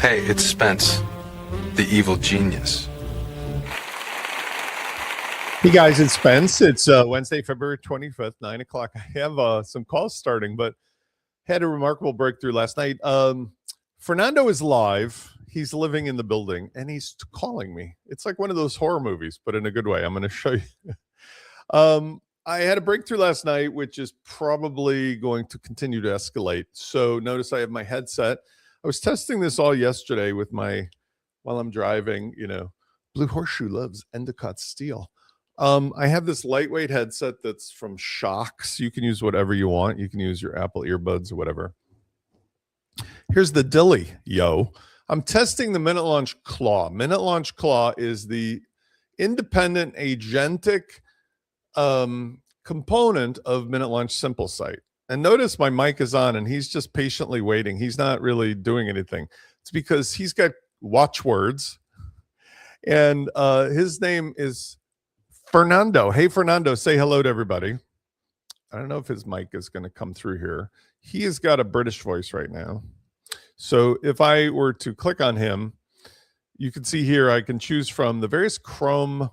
Hey, it's Spence, the evil genius. Hey guys, it's Spence. It's Wednesday, February 25th, 9 o'clock. I have some calls starting, but had a remarkable breakthrough last night. Fernando is live. He's living in the building, and he's calling me. It's like one of those horror movies, but in a good way. I'm going to show you. I had a breakthrough last night, which is probably going to continue to escalate. So notice I have my headset. I was testing this all yesterday with while I'm driving, Blue Horseshoe loves Endicott steel. I have this lightweight headset that's from Shocks. You can use whatever you want. You can use your Apple earbuds or whatever. Here's the dilly, yo. I'm testing the Minute Launch Claw. Minute Launch Claw is the independent agentic component of Minute Launch Simple Site. And notice my mic is on and he's just patiently waiting. He's not really doing anything. It's because he's got watchwords and his name is Fernando. Hey, Fernando, say hello to everybody. I don't know if his mic is going to come through here. He has got a British voice right now. So if I were to click on him, you can see here I can choose from the various Chrome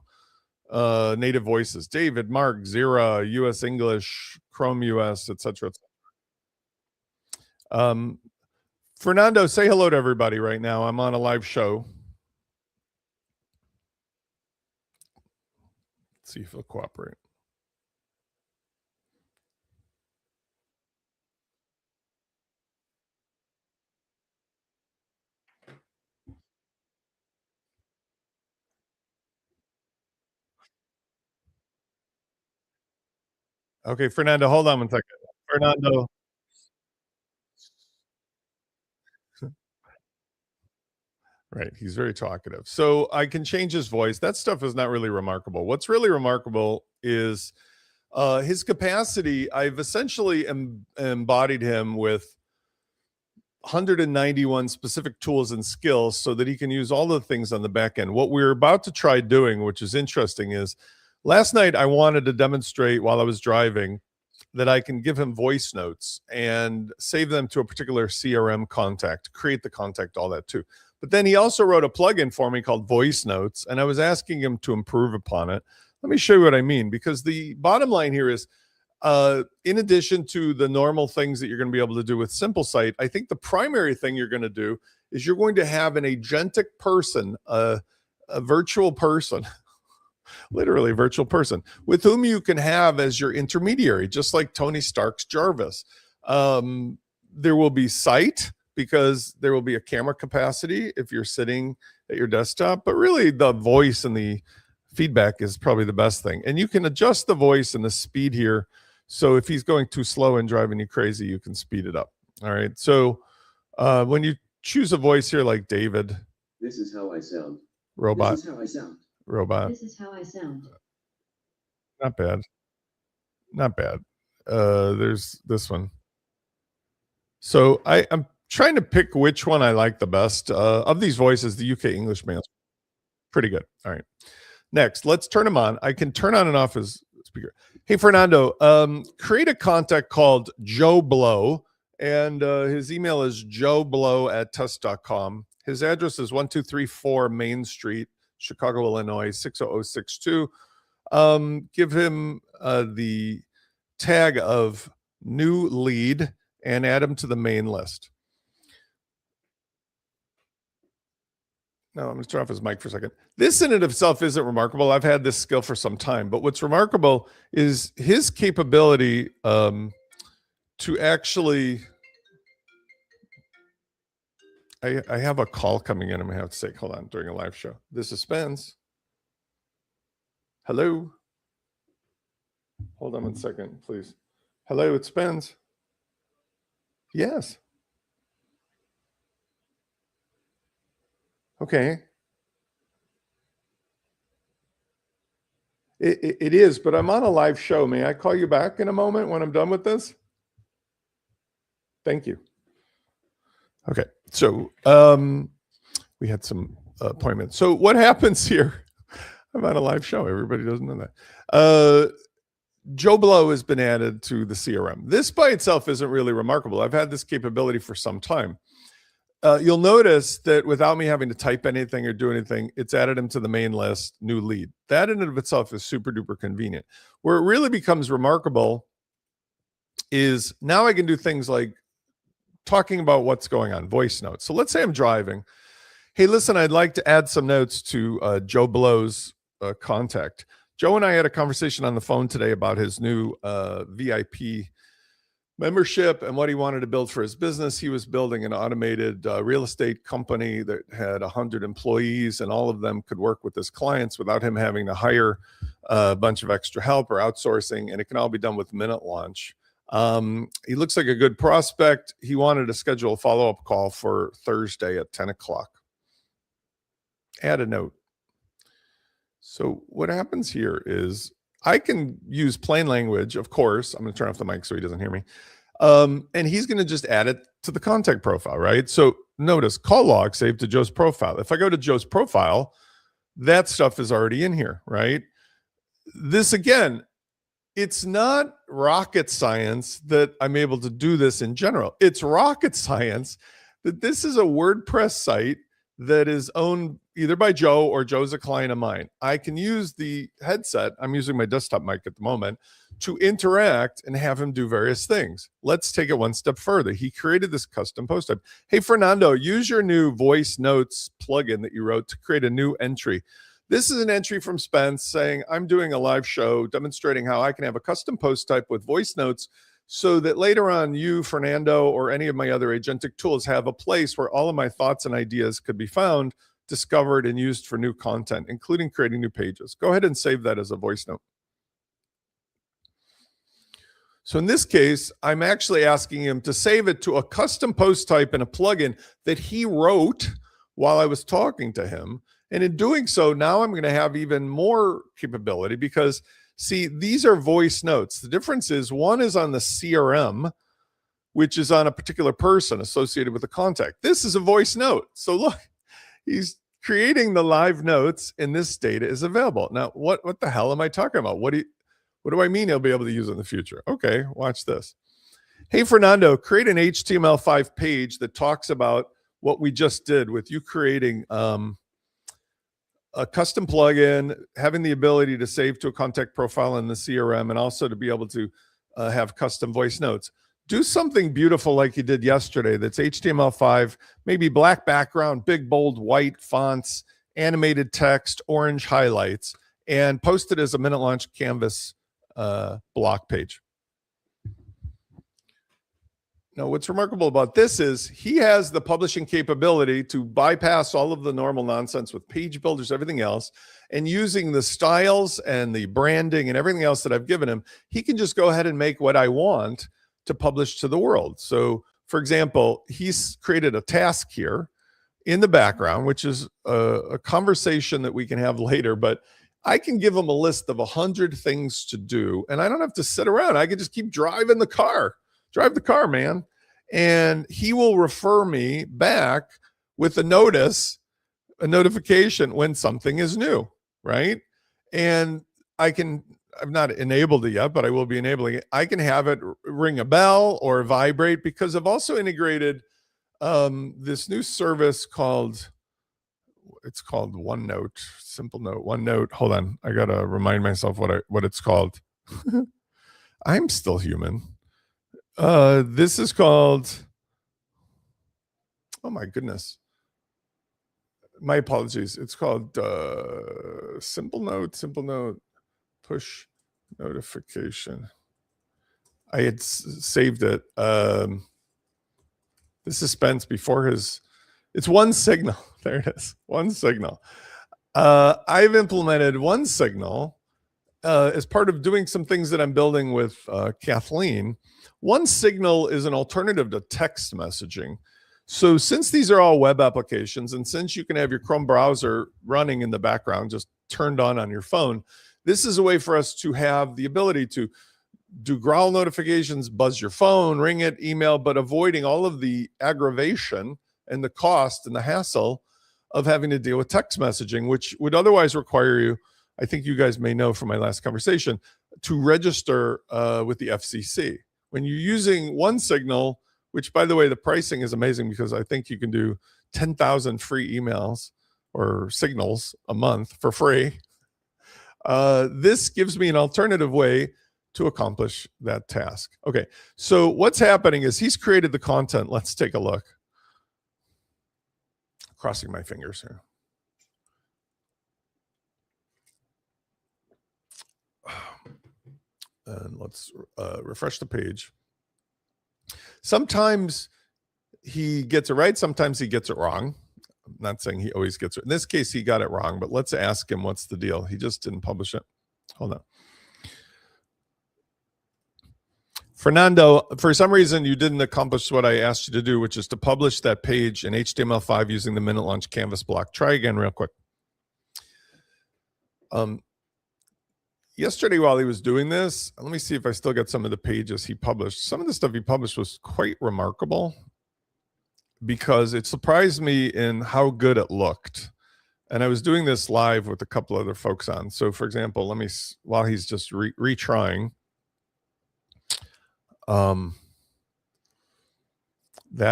native voices: David, Mark, Zira, US English, Chrome US, etc. Fernando, say hello to everybody right now. I'm on a live show. Let's see if he'll cooperate. Okay, Fernando, hold on one second. Fernando. Right, he's very talkative. So I can change his voice. That stuff is not really remarkable. What's really remarkable is his capacity. I've essentially embodied him with 191 specific tools and skills so that he can use all the things on the back end. What we're about to try doing, which is interesting, is last night I wanted to demonstrate while I was driving that I can give him voice notes and save them to a particular CRM contact, create the contact, all that too. But then he also wrote a plugin for me called Voice Notes, and I was asking him to improve upon it. Let me show you what I mean, because the bottom line here is, in addition to the normal things that you're going to be able to do with Simple Site, I think the primary thing you're going to do is you're going to have an agentic person, a virtual person, literally a virtual person, with whom you can have as your intermediary, just like Tony Stark's Jarvis. There will be sight, because there will be a camera capacity if you're sitting at your desktop, but really the voice and the feedback is probably the best thing. And you can adjust the voice and the speed here. So if he's going too slow and driving you crazy, you can speed it up. All right. So when you choose a voice here, like David. This is how I sound. Robot. This is how I sound. Robot. This is how I sound. Not bad. Not bad. There's this one. So I'm trying to pick which one I like the best. Of these voices, the UK English man is pretty good. All right. Next, let's turn him on. I can turn on and off his speaker. Hey, Fernando, create a contact called Joe Blow, and his email is joeblow@tusk.com. His address is 1234 Main Street, Chicago, Illinois, 60062. Give him the tag of new lead and add him to the main list. Now, I'm going to turn off his mic for a second. This in and of itself isn't remarkable. I've had this skill for some time, but what's remarkable is his capability to actually... I have a call coming in. I'm going to have to say, hold on, during a live show. This is Spence. Hello? Hold on one second, please. Hello, it's Spence. Yes. Okay. It is, but I'm on a live show. May I call you back in a moment when I'm done with this? Thank you. Okay. So we had some appointments. So what happens here? I'm on a live show. Everybody doesn't know that. Joe Blow has been added to the CRM. This by itself isn't really remarkable. I've had this capability for some time. You'll notice that without me having to type anything or do anything, it's added him to the main list, new lead. That in and of itself is super duper convenient. Where it really becomes remarkable is now I can do things like talking about what's going on, voice notes. So let's say I'm driving. Hey, listen, I'd like to add some notes to Joe Blow's contact. Joe and I had a conversation on the phone today about his new VIP membership and what he wanted to build for his business. He was building an automated real estate company that had 100 employees, and all of them could work with his clients without him having to hire a bunch of extra help or outsourcing, and it can all be done with minute launch. He looks like a good prospect. He wanted to schedule a follow-up call for Thursday at 10 o'clock. Add a note. So what happens here is I can use plain language, of course. I'm going to turn off the mic so he doesn't hear me. And he's going to just add it to the contact profile, right? So notice call log saved to Joe's profile. If I go to Joe's profile, that stuff is already in here, right? This again, it's not rocket science that I'm able to do this in general. It's rocket science that this is a WordPress site that is owned either by Joe or Joe's a client of mine. I can use the headset, I'm using my desktop mic at the moment, to interact and have him do various things. Let's take it one step further. He created this custom post type. Hey, Fernando, use your new voice notes plugin that you wrote to create a new entry. This is an entry from Spence saying, I'm doing a live show demonstrating how I can have a custom post type with voice notes so that later on you, Fernando, or any of my other agentic tools have a place where all of my thoughts and ideas could be found, discovered, and used for new content, including creating new pages. Go ahead and save that as a voice note. So in this case, I'm actually asking him to save it to a custom post type in a plugin that he wrote while I was talking to him. And in doing so, now I'm going to have even more capability because, see, these are voice notes. The difference is one is on the CRM, which is on a particular person associated with a contact. This is a voice note. So look, he's creating the live notes and this data is available. Now, what the hell am I talking about? What do I mean he'll be able to use in the future? Okay, watch this. Hey, Fernando, create an HTML5 page that talks about what we just did with you creating a custom plugin, having the ability to save to a contact profile in the CRM, and also to be able to have custom voice notes. Do something beautiful like you did yesterday. That's HTML5, maybe black background, big, bold, white fonts, animated text, orange highlights, and post it as a minute launch canvas block page. Now, what's remarkable about this is he has the publishing capability to bypass all of the normal nonsense with page builders, everything else, and using the styles and the branding and everything else that I've given him, he can just go ahead and make what I want to publish to the world. So, for example, he's created a task here in the background, which is a conversation that we can have later, but I can give him a list of 100 things to do, and I don't have to sit around. I can just keep driving the car. Drive the car, man. And he will refer me back with a notice, a notification when something is new, right? And I've not enabled it yet, but I will be enabling it. I can have it ring a bell or vibrate because I've also integrated this new service called OneNote, Simple Note, OneNote. Hold on. I got to remind myself what it's called. I'm still human. This is called, oh my goodness. My apologies. It's called Simple Note, push notification. I had saved it. This is Spence before it's OneSignal. There it is. OneSignal. I've implemented OneSignal as part of doing some things that I'm building with Kathleen. OneSignal is an alternative to text messaging. So since these are all web applications, and since you can have your Chrome browser running in the background, just turned on your phone, this is a way for us to have the ability to do growl notifications, buzz your phone, ring it, email, but avoiding all of the aggravation and the cost and the hassle of having to deal with text messaging, which would otherwise require you, I think you guys may know from my last conversation, to register with the FCC. When you're using OneSignal which, by the way, the pricing is amazing because I think you can do 10,000 free emails or signals a month for free. This gives me an alternative way to accomplish that task. Okay, so what's happening is he's created the content. Let's take a look. Crossing my fingers here. And let's refresh the page. Sometimes he gets it right. Sometimes he gets it wrong. I'm not saying he always gets it. In this case, he got it wrong, but let's ask him what's the deal. He just didn't publish it. Hold on. Fernando, for some reason, you didn't accomplish what I asked you to do, which is to publish that page in HTML5 using the minute launch canvas block. Try again real quick. Yesterday, while he was doing this, let me see if I still got some of the pages he published. Some of the stuff he published was quite remarkable because it surprised me in how good it looked. And I was doing this live with a couple other folks on. So, for example, let me, while he's just retrying, that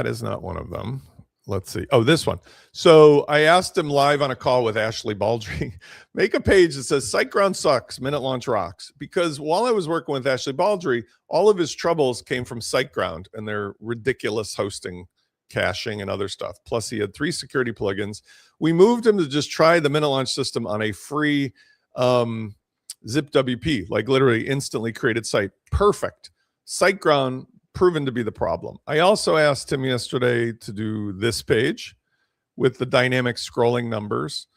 is not one of them. Let's see. Oh, this one. So I asked him live on a call with Ashley Baldry, make a page that says SiteGround sucks, minute launch rocks. Because while I was working with Ashley Baldry, all of his troubles came from SiteGround and their ridiculous hosting, caching, and other stuff. Plus, he had 3 security plugins. We moved him to just try the minute launch system on a free zip WP, like literally instantly created site. Perfect. SiteGround proven to be the problem. I also asked him yesterday to do this page with the dynamic scrolling numbers.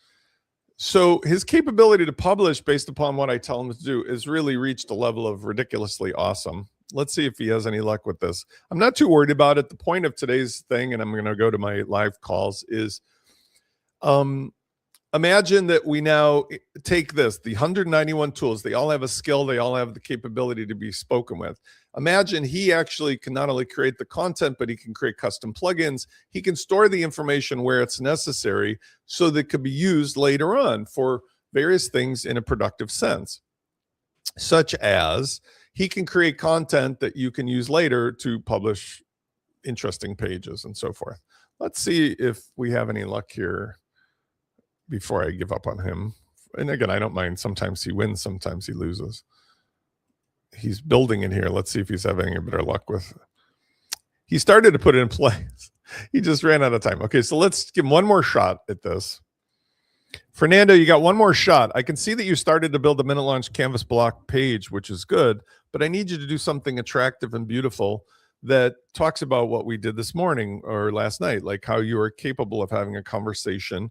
So his capability to publish based upon what I tell him to do is really reached a level of ridiculously awesome. Let's see if he has any luck with this. I'm not too worried about it. The point of today's thing, and I'm going to go to my live calls, is imagine that we now take this, the 191 tools, they all have a skill, they all have the capability to be spoken with. Imagine he actually can not only create the content, but he can create custom plugins. He can store the information where it's necessary so that it could be used later on for various things in a productive sense, such as he can create content that you can use later to publish interesting pages and so forth. Let's see if we have any luck here before I give up on him. And again, I don't mind. Sometimes he wins, sometimes he loses. He's building in here. Let's see if he's having a better luck with. He started to put it in place. He just ran out of time. Okay, so let's give him one more shot at this. Fernando, you got one more shot. I can see that you started to build a minute launch canvas block page, which is good, but I need you to do something attractive and beautiful that talks about what we did this morning or last night, like how you are capable of having a conversation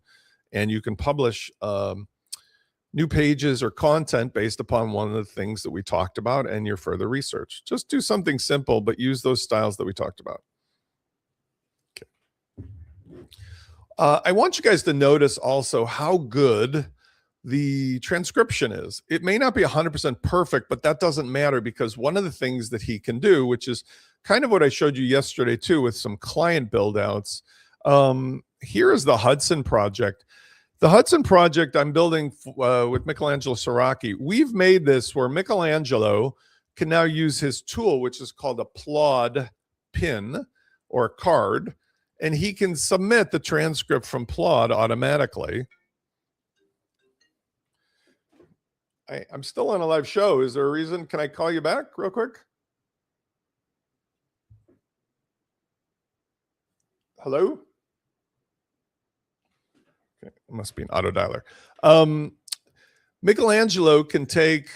and you can publish new pages or content based upon one of the things that we talked about and your further research. Just do something simple, but use those styles that we talked about. Okay. I want you guys to notice also how good the transcription is. It may not be 100% perfect, but that doesn't matter because one of the things that he can do, which is kind of what I showed you yesterday too with some client build outs. Here is the Hudson project. The Hudson project I'm building with Michelangelo Siraki. We've made this where Michelangelo can now use his tool, which is called a Plod pin or card, and he can submit the transcript from Plod automatically. I'm still on a live show. Is there a reason? Can I call you back real quick? Hello? Okay, it must be an auto dialer. Michelangelo can take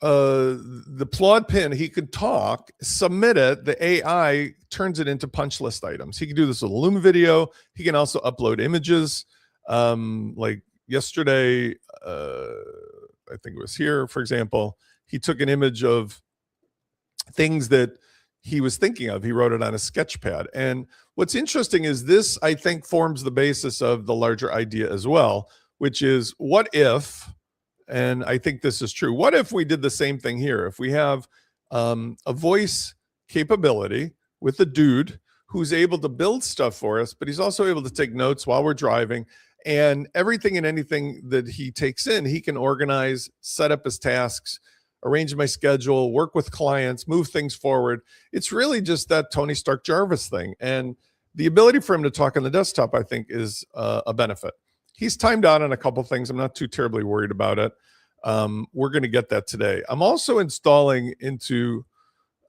the Plod pin. He could talk, submit it. The AI turns it into punch list items. He can do this with a Loom video. He can also upload images. Like yesterday, I think it was here, for example, he took an image of things that he was thinking of. He wrote it on a sketch pad. And what's interesting is this, I think, forms the basis of the larger idea as well, which is what if, and I think this is true, what if we did the same thing here? If we have a voice capability with a dude who's able to build stuff for us, but he's also able to take notes while we're driving, and everything and anything that he takes in, he can organize, set up his tasks, arrange my schedule, work with clients, move things forward. It's really just that Tony Stark Jarvis thing. And the ability for him to talk on the desktop, I think, is a benefit. He's timed out on a couple things. I'm not too terribly worried about it. We're going to get that today. I'm also installing into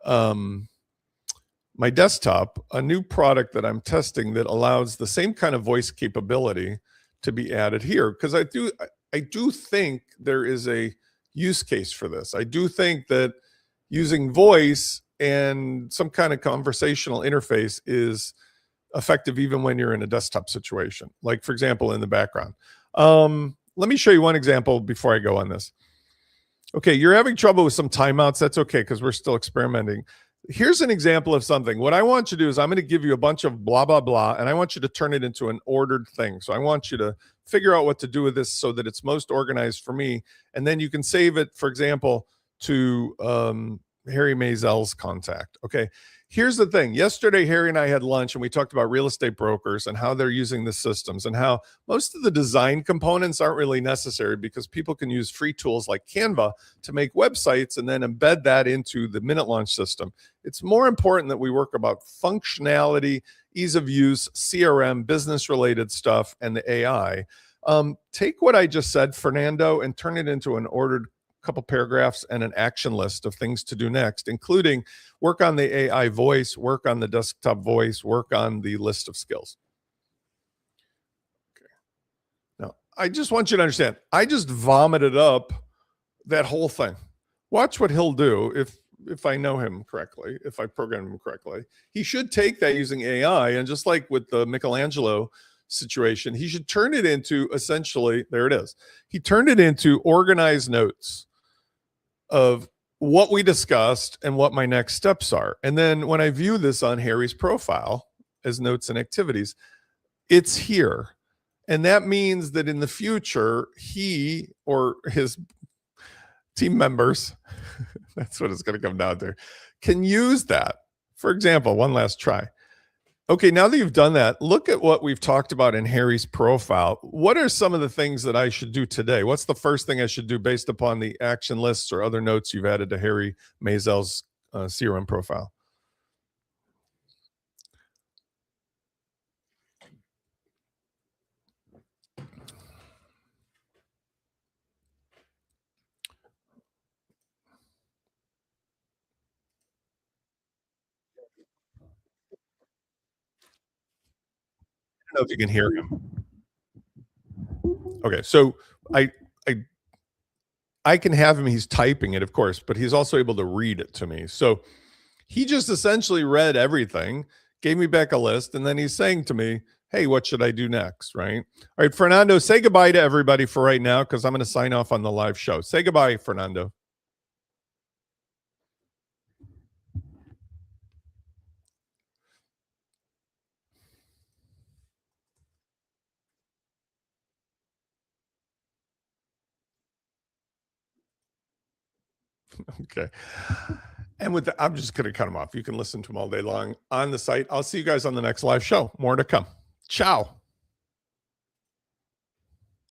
my desktop a new product that I'm testing that allows the same kind of voice capability to be added here, because I do think there is a use case for this. I do think that using voice and some kind of conversational interface is effective even when you're in a desktop situation, like for example in the background. Let me show you one example before I go on this. Okay, you're having trouble with some timeouts. That's okay, because we're still experimenting. Here's an example of something. What I want you to do is I'm going to give you a bunch of blah, blah, blah, and I want you to turn it into an ordered thing. So I want you to figure out what to do with this so that it's most organized for me. And then you can save it, for example, to Harry Mazel's contact. Okay. Here's the thing. Yesterday, Harry and I had lunch and we talked about real estate brokers and how they're using the systems and how most of the design components aren't really necessary because people can use free tools like Canva to make websites and then embed that into the Minute Launch system. It's more important that we work about functionality, ease of use, CRM, business related stuff, and the AI. Take what I just said, Fernando, and turn it into an ordered couple paragraphs and an action list of things to do next, including work on the AI voice, work on the desktop voice, work on the list of skills. Okay. Now, I just want you to understand, I just vomited up that whole thing. Watch what he'll do if I know him correctly, if I program him correctly. He should take that using AI, and just like with the Michelangelo situation, he should turn it into essentially, there it is. He turned it into organized notes of what we discussed and what my next steps are. And then when I view this on Harry's profile as notes and activities, it's here. And that means that in the future, he or his team members, that's what it's going to come down to, can use that. For example, one last try. Okay, now that you've done that, look at what we've talked about in Harry's profile. What are some of the things that I should do today? What's the first thing I should do based upon the action lists or other notes you've added to Harry Mazel's CRM profile? I don't know if you can hear him. Okay, so I I I can have him, he's typing it, of course, but he's also able to read it to me. So he just essentially read everything, gave me back a list, and then he's saying to me, hey, what should I do next? Right. All right, Fernando, say goodbye to everybody for right now because I'm going to sign off on the live show. Say goodbye, Fernando. Okay. And with that, I'm just going to cut him off. You can listen to him all day long on the site. I'll see you guys on the next live show. More to come. Ciao.